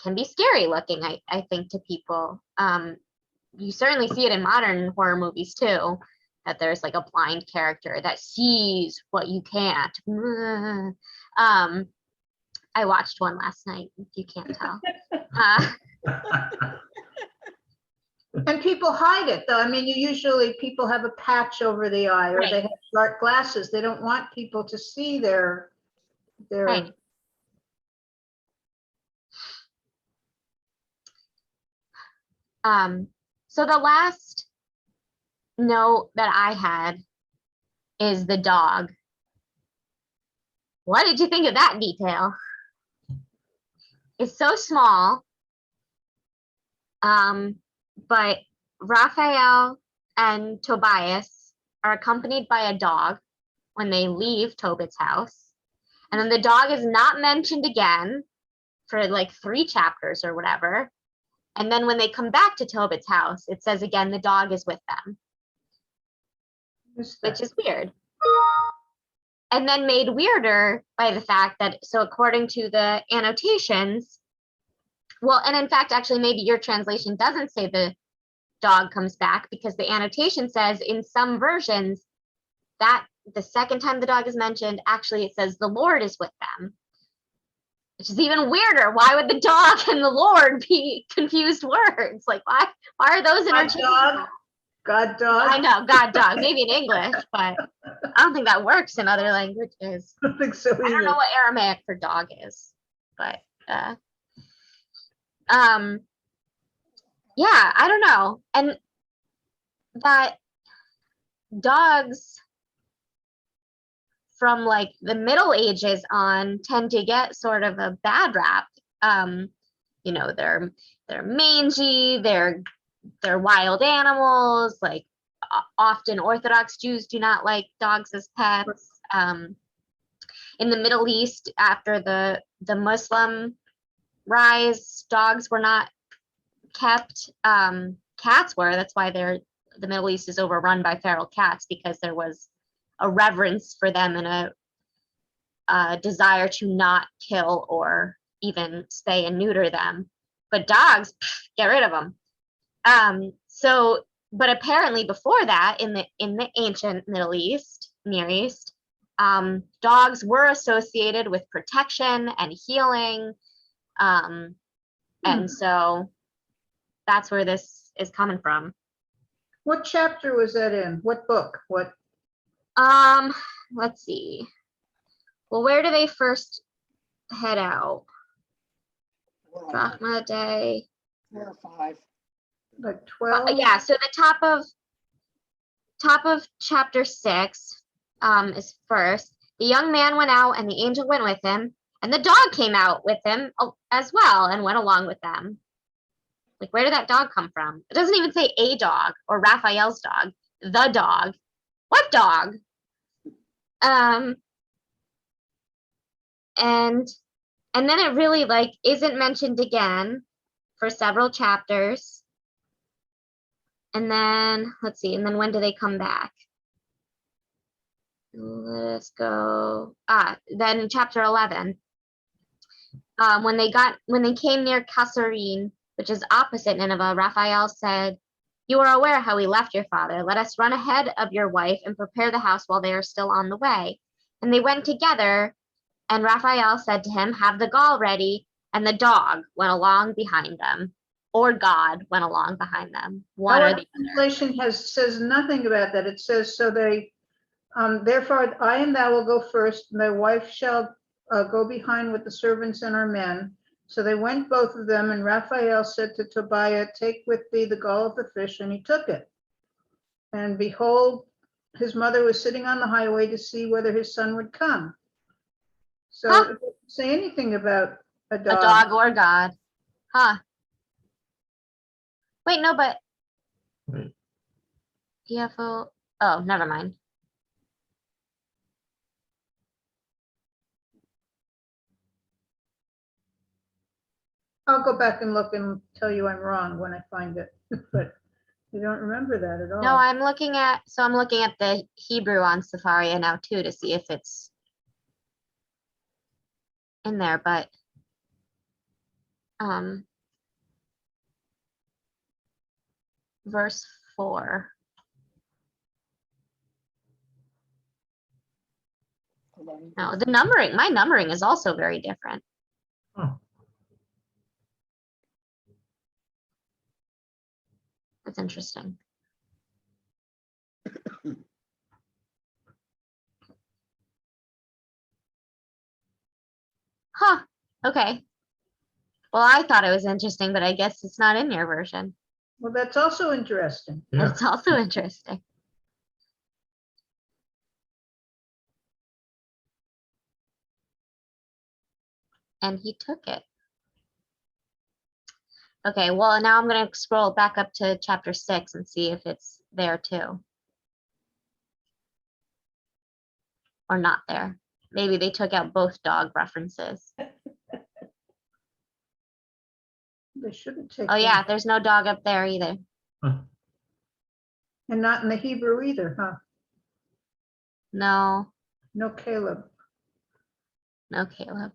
can be scary looking, I think, to people. You certainly see it in modern horror movies too, that there's like a blind character that sees what you can't. I watched one last night, if you can't tell. and people hide it though. I mean, people have a patch over the eye or Right. they have dark glasses. They don't want people to see their Right. So the last note that I had is the dog. What did you think of that detail? It's so small. But Raphael and Tobias are accompanied by a dog when they leave Tobit's house. And then the dog is not mentioned again for like 3 chapters or whatever. And then when they come back to Tobit's house, it says again, the dog is with them, which is weird. And then made weirder by the fact that, so according to the annotations, well, and in fact, actually, maybe your translation doesn't say the dog comes back, because the annotation says in some versions that the second time the dog is mentioned, actually it says the Lord is with them, which is even weirder. Why would the dog and the Lord be confused words? Like, why are those interchangeable? God dog. I know, God dog, maybe in English, but I don't think that works in other languages. I don't think so I don't know either. what Aramaic for dog is, but yeah, I don't know. And that dogs from like the Middle Ages on tend to get sort of a bad rap. They're mangy, they're wild animals, like often Orthodox Jews do not like dogs as pets. In the Middle East, after the Muslim rise, dogs were not kept. Cats were. That's why the Middle East is overrun by feral cats, because there was a reverence for them and a desire to not kill or even spay and neuter them. But dogs, get rid of them. But apparently before that, in the ancient Middle East, Near East, dogs were associated with protection and healing. And so that's where this is coming from. What chapter was that in? What book? What? Let's see. Well, where do they first head out? Drachma Day. 4 or 5. Like 12? Yeah, so the top of chapter 6 is first. The young man went out and the angel went with him, and the dog came out with him as well and went along with them. Like, where did that dog come from? It doesn't even say a dog or Raphael's dog. The dog. What dog? And And then it really like isn't mentioned again for several chapters. And then let's see, and then when do they come back? Let's go. Then chapter 11. When they came near Kasserine, which is opposite Nineveh, Raphael said, "You are aware how we left your father. Let us run ahead of your wife and prepare the house while they are still on the way." And they went together, and Raphael said to him, "Have the gall ready." And the dog went along behind them, or God went along behind them. One or Our the other. translation says nothing about that. It says, so they, therefore I and thou will go first, and thy wife shall go behind with the servants and our men. So they went both of them, and Raphael said to Tobiah, "Take with thee the gall of the fish," and he took it. And behold, his mother was sitting on the highway to see whether his son would come. So Huh. it doesn't say anything about a A dog. dog or God. Huh. Wait, no, but Wait. DFO. Oh, never mind. I'll go back and look and tell you I'm wrong when I find it, but I don't remember that at all. No, I'm looking at the Hebrew on Safaria now too to see if it's in there, but verse 4. No, the numbering, my numbering is also very different. Oh. That's interesting. Huh, okay. Well, I thought it was interesting, but I guess it's not in your version. Well, that's also interesting. Yeah, It's also interesting. And he took it. Okay, well, now I'm going to scroll back up to chapter 6 and see if it's there too. Or not there. Maybe they took out both dog references. They shouldn't take. Oh them. yeah, there's no dog up there either. And not in the Hebrew either, huh? No, No Caleb. no Caleb.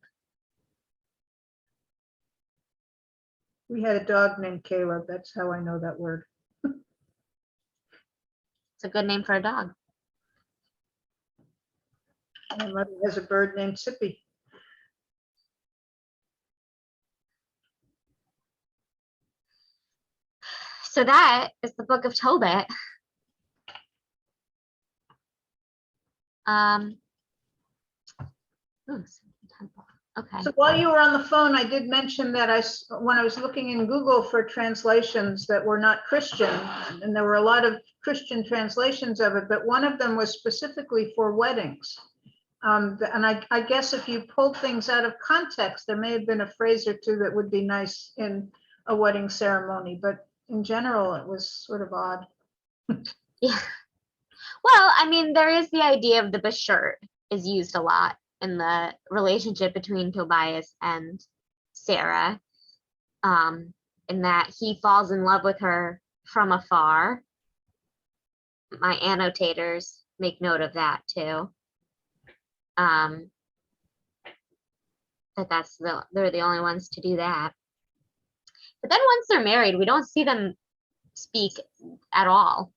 We had a dog named Caleb. That's how I know that word. It's a good name for a dog. My mother has a bird named Sippy. So that is the Book of Tobit. Ooh, temple. Okay. So while you were on the phone, I did mention that when I was looking in Google for translations that were not Christian, and there were a lot of Christian translations of it, but one of them was specifically for weddings. And I guess if you pulled things out of context, there may have been a phrase or two that would be nice in a wedding ceremony, but in general, it was sort of odd. Yeah. Well, I mean, there is the idea of the bashert is used a lot in the relationship between Tobias and Sarah, in that he falls in love with her from afar. My annotators make note of that too. They're the only ones to do that. But then once they're married, we don't see them speak at all.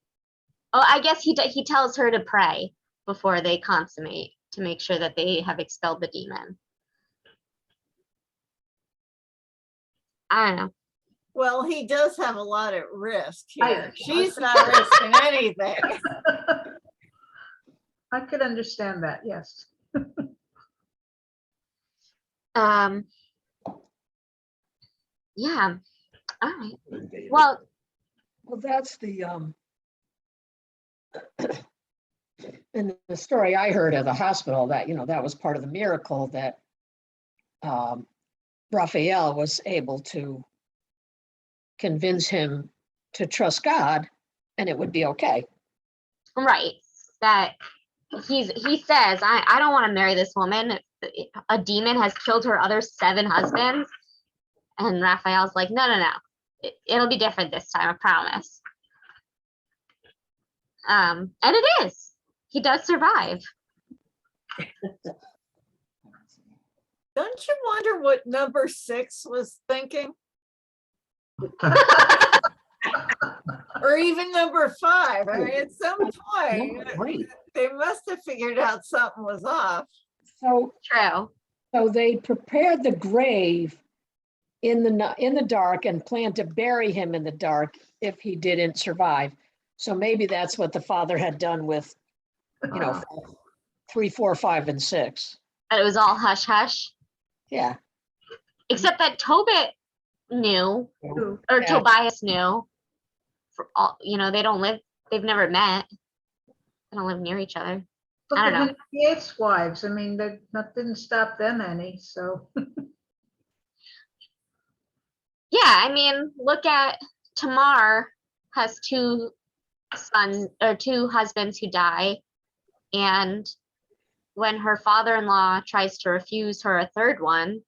Oh, I guess he tells her to pray before they consummate to make sure that they have expelled the demon. I don't know. Well, he does have a lot at risk I- here. She's not risking anything. I could understand that, yes. Yeah. All right. Well, That's the in the story I heard at the hospital that, that was part of the miracle that Raphael was able to convince him to trust God and it would be okay. right. That he says, I don't want to marry this woman. A demon has killed her other 7 husbands. And Raphael's like, no, no, no. It'll be different this time, I promise. And it is. He does survive. Don't you wonder what number 6 was thinking? Or even number 5? I mean, at some point, Great. they must have figured out something was off. So, True. so they prepared the grave in the dark and planned to bury him in the dark if he didn't survive. So maybe that's what the father had done with, 3, 4, 5, and 6. And it was all hush hush. Yeah. Except that Tobit knew, or Yeah. Tobias knew. For all, they've never met. They don't live near each other. Look I at don't know. Henry VIII's wives. I mean, that didn't stop them any, so. Yeah, I mean, look at Tamar has 2 husbands who die, and when her father-in-law tries to refuse her a 3rd one,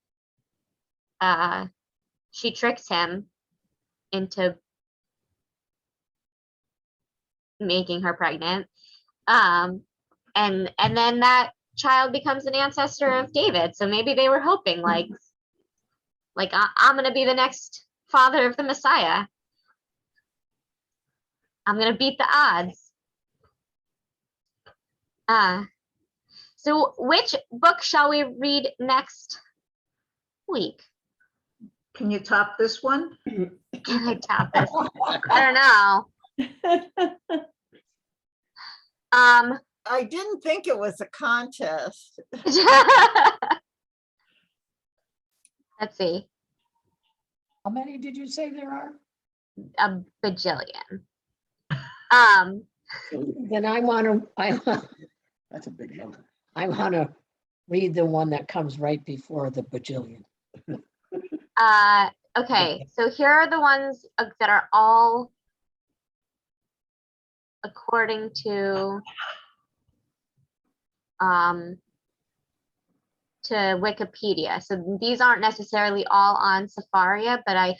she tricks him into making her pregnant. And then that child becomes an ancestor of David. So maybe they were hoping like I'm gonna be the next father of the Messiah. I'm gonna beat the odds. So which book shall we read next week? Can you top this one? Can I top this? I don't know. I didn't think it was a contest. Let's see, How many did you say there are? a bajillion. Then I want That's a big number. to read the one that comes right before the bajillion. Okay, so here are the ones that are all according to Wikipedia. So these aren't necessarily all on Safaria, but I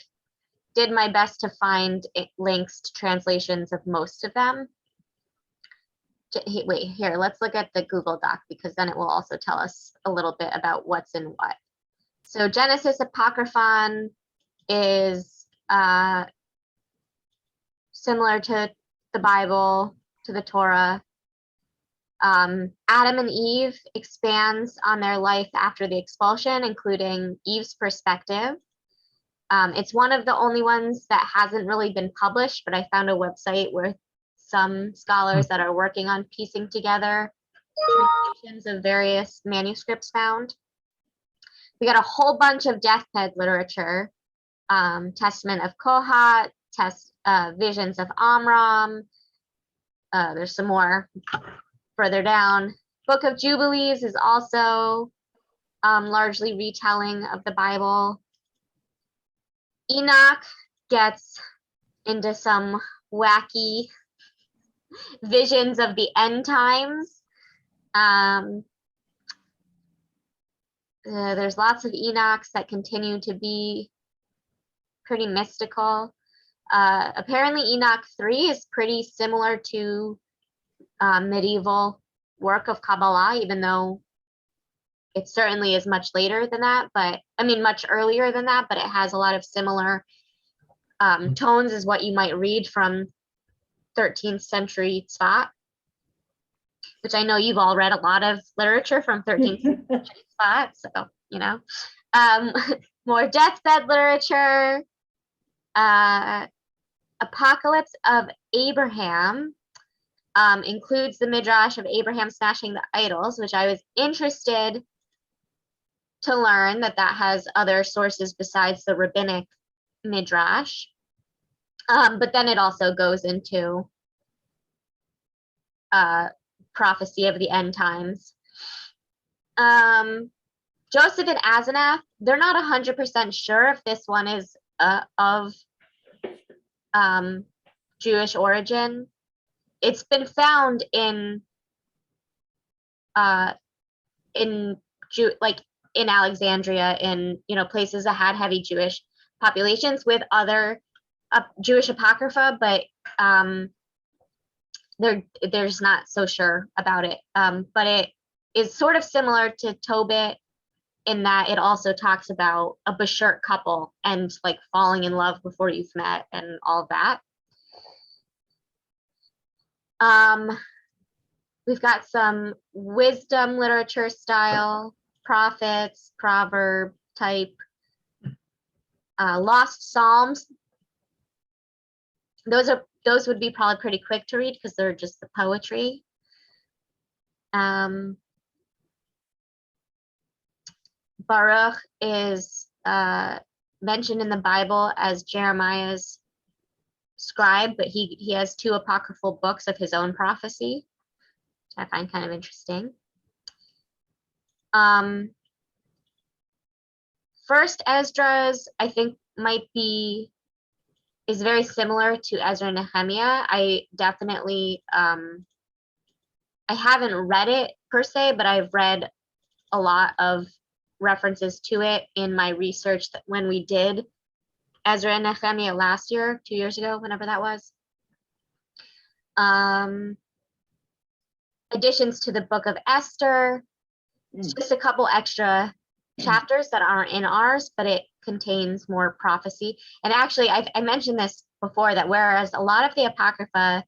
did my best to find links to translations of most of them. Wait, here, let's look at the Google Doc because then it will also tell us a little bit about what's in what. So Genesis Apocryphon is similar to the Bible, to the Torah. Adam and Eve expands on their life after the expulsion, including Eve's perspective. It's one of the only ones that hasn't really been published, but I found a website where some scholars that are working on piecing together translations of various manuscripts found. We got a whole bunch of deathbed literature, Testament of Kohat, Visions of Amram. There's some more further down. Book of Jubilees is also largely retelling of the Bible. Enoch gets into some wacky visions of the end times. There's lots of Enochs that continue to be pretty mystical. Apparently Enoch 3 is pretty similar to medieval work of Kabbalah, even though it certainly is much later than that, but I mean much earlier than that, but it has a lot of similar tones as what you might read from 13th century Tzfat, which I know you've all read a lot of literature from 13th century Tzfat, so more deathbed literature. Apocalypse of Abraham includes the midrash of Abraham smashing the idols, which I was interested to learn that has other sources besides the rabbinic midrash. But then it also goes into prophecy of the end times. Joseph and Asenath, they're not 100% sure if this one is of Jewish origin. It's been found in in like in Alexandria, in places that had heavy Jewish populations with other Jewish apocrypha, but they're just not so sure about it. But it is sort of similar to Tobit in that it also talks about a bashert couple and like falling in love before you've met and all of that. We've got some wisdom literature style, prophets, proverb type, lost psalms. Those would be probably pretty quick to read because they're just the poetry. Baruch is mentioned in the Bible as Jeremiah's scribe, but he has 2 apocryphal books of his own prophecy, which I find kind of interesting. First Esdras, I think is very similar to Ezra and Nehemiah. I definitely, I haven't read it per se, but I've read a lot of references to it in my research that when we did Ezra and Nehemiah last year, 2 years ago, whenever that was. Additions to the Book of Esther. It's just a couple extra chapters that aren't in ours, but it contains more prophecy. And actually, I mentioned this before, that whereas a lot of the Apocrypha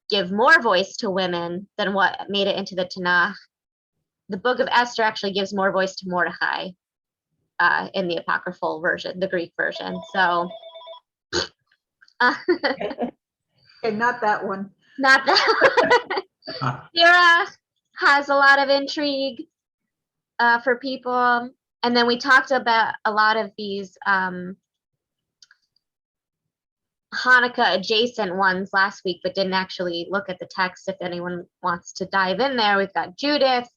give more voice to women than what made it into the Tanakh, the Book of Esther actually gives more voice to Mordecai in the apocryphal version, the Greek version. So, Okay, not that one. not that. Sarah has a lot of intrigue for people. And then we talked about a lot of these Hanukkah adjacent ones last week, but didn't actually look at the text. If anyone wants to dive in there, we've got Judith,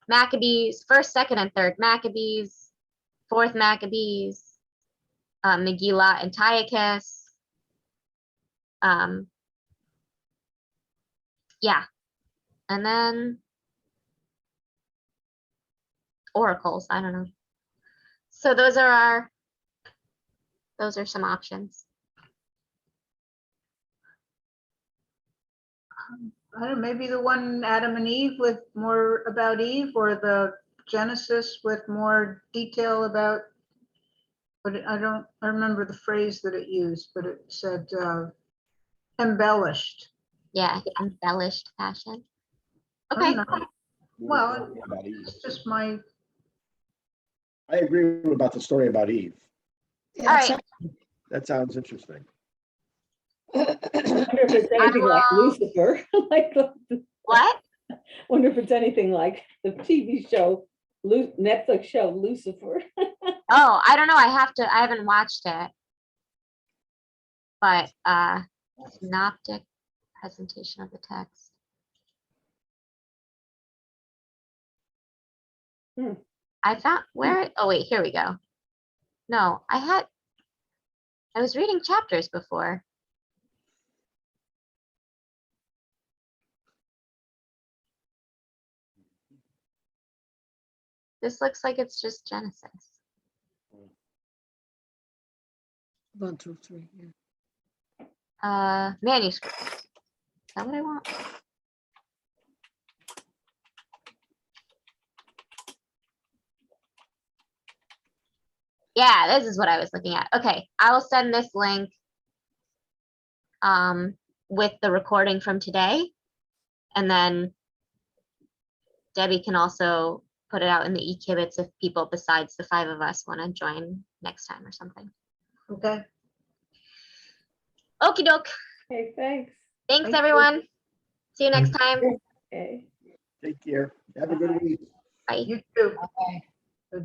Maccabees, 1st, 2nd, and 3rd Maccabees, 4th Maccabees, Megillah, Antiochus. Yeah. And then oracles, I don't know. So those are some options. I don't know, maybe the one Adam and Eve with more about Eve, or the Genesis with more detail about, but I remember the phrase that it used, but it said embellished. Yeah, embellished fashion. I Okay. don't know. Well, About Eve. it's just my, I agree about the story about Eve. All right. That sounds interesting. Wonder if it's anything like Lucifer. What? Wonder if it's anything like the TV show, Netflix show Lucifer. Oh, I don't know. I haven't watched it. But synoptic presentation of the text. I found oh wait, here we go. No, I was reading chapters before. This looks like it's just Genesis. 1, 2, 3. Yeah. Manuscript. Is that what I want? Yeah, this is what I was looking at. Okay, I will send this link with the recording from today. And then Debbie can also put it out in the e-kibitz if people besides the 5 of us want to join next time or something. okay. Okie doke. Okay, thanks. Thanks, Thank you. everyone. See you next time. Okay. Take care. Have a good week. Bye. You too. Bye.